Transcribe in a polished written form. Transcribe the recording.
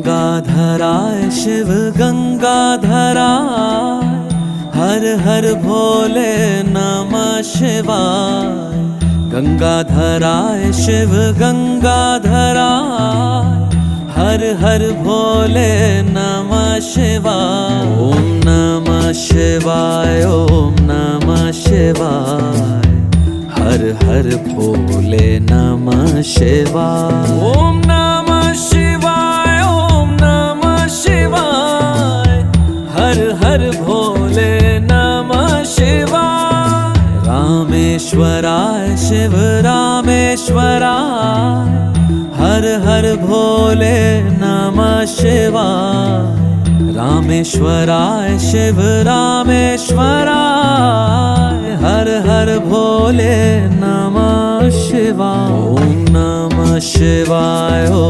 गंगाधराय शिव गंगाधराय, हर हर भोले नमः शिवाय। गंगाधराय शिव गंगाधराय, हर हर भोले नमः शिवाय। ओम नमः शिवाय, ओम नमः शिवाय, हर हर भोले नमः शिवाय। ओम नमः शिवाय, ओम नमः शिवाय, हर हर भोले नमः शिवाय। रामेश्वराय शिव रामेश्वराय, हर हर भोले नमः शिवाय। रामेश्वराय शिव रामेश्वराय, हर हर भोले नमः शिवाय। ओम नमः शिवाय।